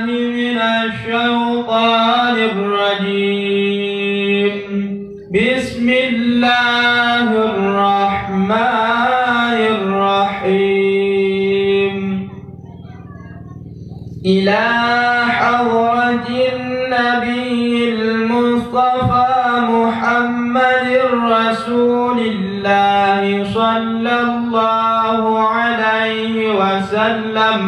من الشيطان الرجيم. بسم الله الرحمن الرحيم. إلى حضرة النبي المصطفى محمد رسول الله صلى الله عليه وسلم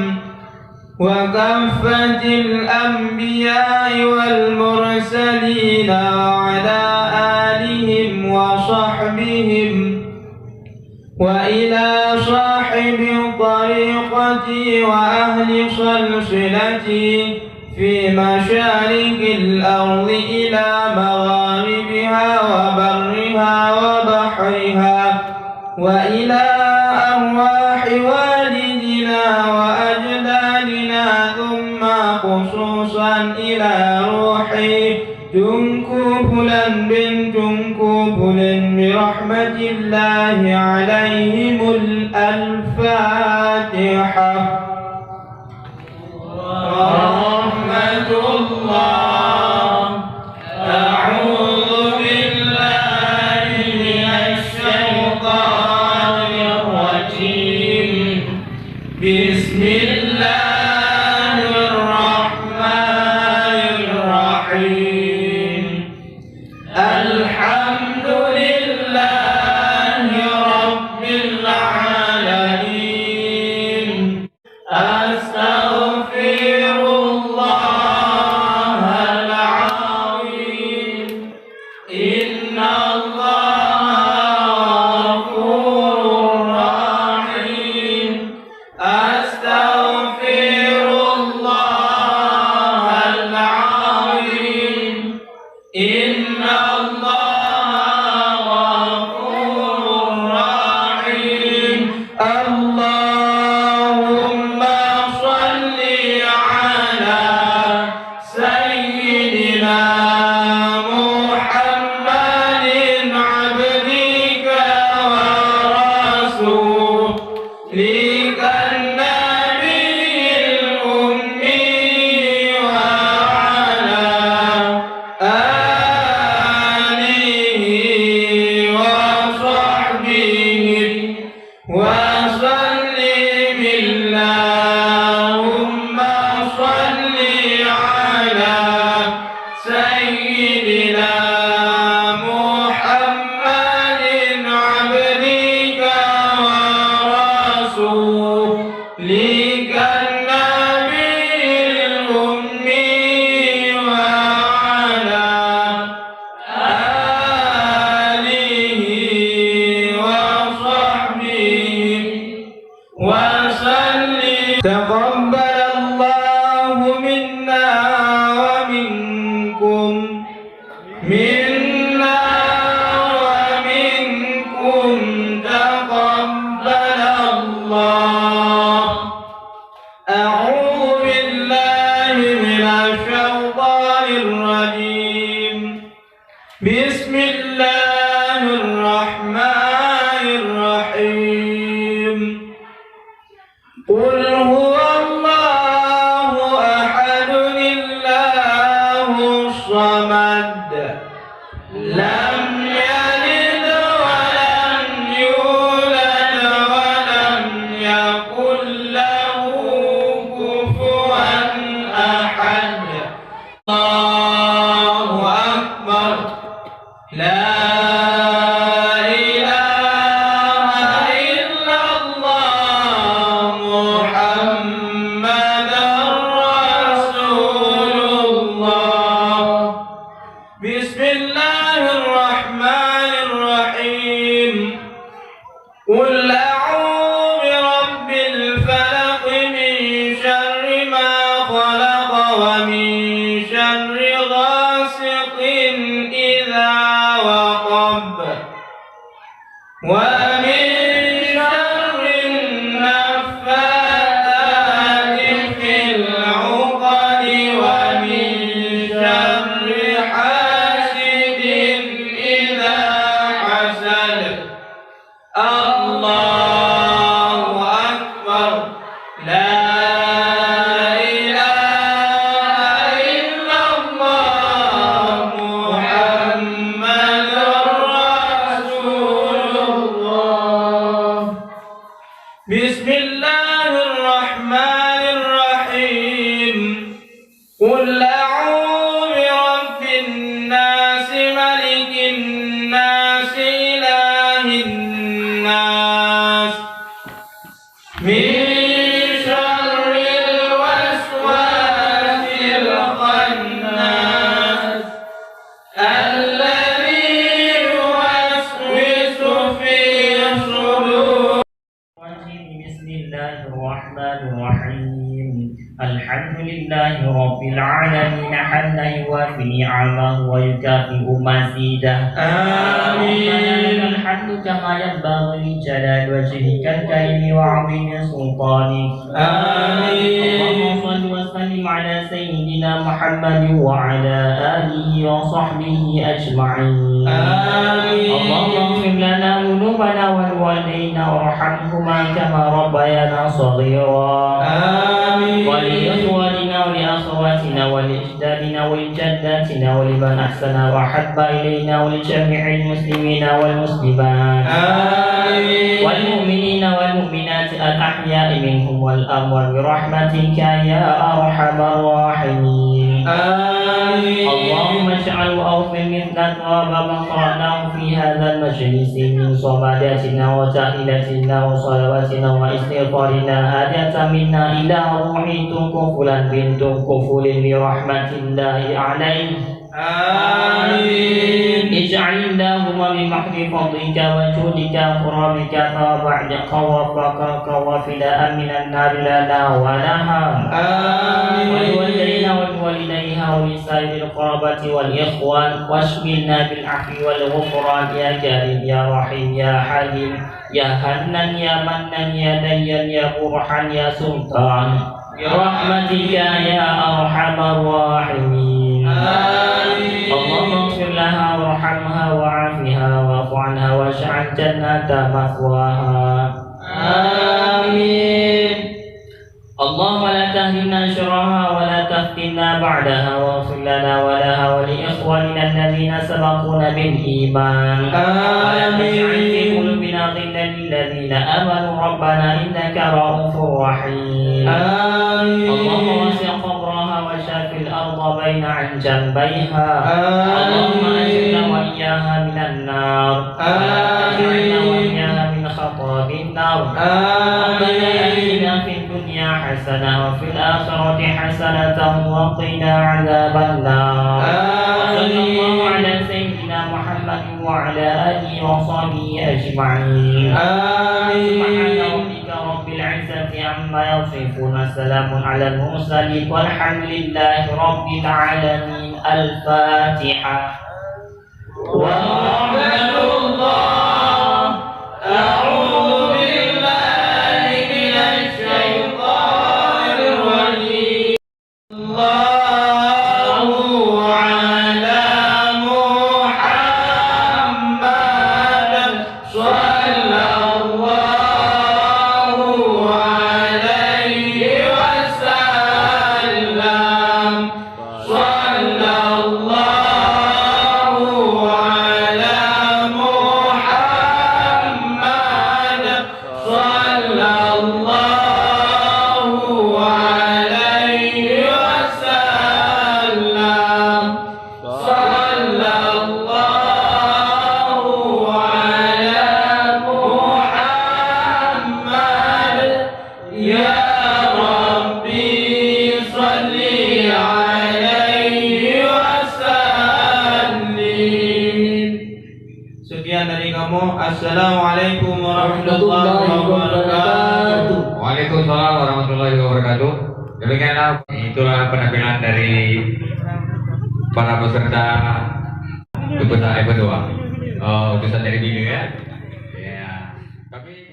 وكافة الأنبياء والمرسلين وعلى آلهم وصحبهم وإلى صاحب طريقتي وأهل سلسلتي في مشارق الأرض إلى مغاربها وبرها وبحرها وإلى أرواح والدنا وأجدادنا ثم خصوصا إلى روحي جنكوبلا بنت كوبل برحمة الله عليهم الفاتحة. ورحمة الله. أعوذ بالله من الشيطان الرجيم. بسم الله الرحمن الرحيم. الحمد لله رب العالمين. أستغفر الله العظيم. إن الله غفور رحيم. أستغفر الله العظيم. إن الله غفور رحيم. اللهم صل على سيدنا محمد عبدك ورسولك النبي الأمي وعلى آله وصحبه وسلم. اللهم صل على سيدنا محمد عبدك ورسولك النبي الأمي وعلى آله وصحبه وسلم. تقبل الله منا ومنكم تقبل الله. أعوذ بالله من الشيطان الرجيم. بسم الله الرحمن الرحيم. قل هو الله أحد الله الصمد لم يلد ولم يولد ولم يكن له كفوا أحد. الله أكبر. لا إله إلا الله محمد رسول الله. بسم الله الرحمن الرحيم. قل أعوذ برب الفلق من شر ما خلق ومن شر غاسق إذا وقب ومن شر النفاثات في العقد ومن شر حاسد إذا حسد. الله أكبر. لا إله قل أعوذ برب الناس ملك الناس إله الناس من شر الوسواس الخناس الذي يوسوس في صدور. بسم الله الرحمن الرحيم. الحمد لله رب العالمين حمدا يوافي نعمه ويكافئ مزيده. آمين. الحمد كما ينبغي لجلال وجهك الكريم وعظيم سلطانك. آمين. اللهم صل وسلم على سيدنا محمد وعلى آله وصحبه أجمعين. آمين. اللهم اغفر لنا ذنوبنا ولوالدينا وارحمهما كما ربيانا صغيرا. آمين. ولإخواننا ولأخواتنا ولأجدادنا ولجداتنا ولمن أحسن وأحب إلينا ولجميع المسلمين والمسلمات. آمين. والمؤمنين والمؤمنات الأحياء منهم والأموات برحمتك يا أرحم الراحمين. آمين. اللهم اجعل وأوفر مثل ثواب ما قرأناه في هذا المجلس من صلاتنا وتحياتنا وصلواتنا واستغفارنا هداية منا إلى روح كفلا بنت كفل برحمة الله عليه. آمين. اجعل اللهم بمحض فضلك وجودك وكرمك فبعدك وفقرك وفداء من النار لنا ولها. آمين. ولوالدينا ولوالديها ولسائر القرابة والإخوان واشملنا بالعفو والغفران يا كريم يا رحيم يا حليم يا حنان يا منان يا ديان يا برحان يا سلطان برحمتك يا أرحم الراحمين. آمين. اللهم اغفر لها وارحمها وعافها واعف عنها واجعل جنة مثواها. آمين. اللهم لا تهدنا شرها ولا تفتنا بعدها واغفر لنا ولها ولإخواننا الذين سبقونا بالإيمان. ولا تجعل في قلوبنا غلا للذين آمنوا ربنا إنك رؤوف رحيم. آمين. اللهم وسع قبرها وشاف الأرض بين عن جنبيها. اللهم أجرنا وإياها من النار. أجرنا وإياها من خطاب النار. ربنا آتنا في الدنيا حسنة وفي الآخرة حسنة وقنا عذاب النار. وصلى الله على سيدنا محمد وعلى آله وصحبه أجمعين. سبحان ربك رب العزة عما يصفون سلام على المرسلين والحمد لله رب العالمين. الفاتحة. ورحمة الله. أعوذ بالله من الشيطان الرجيم. الله على محمد صلى الله عليه وسلم. صلى الله على محمد صلى الله عليه وسلم. صلى الله على محمد يا ربي صل عليه وسلم. Sekian dari kamu. Assalamualaikum warahmatullahi wabarakatuh. Waalaikumsalam warahmatullahi wabarakatuh. Demikianlah itulah penampilan dari para peserta debat F2. Utusan dari Bini ya. Ya. Kami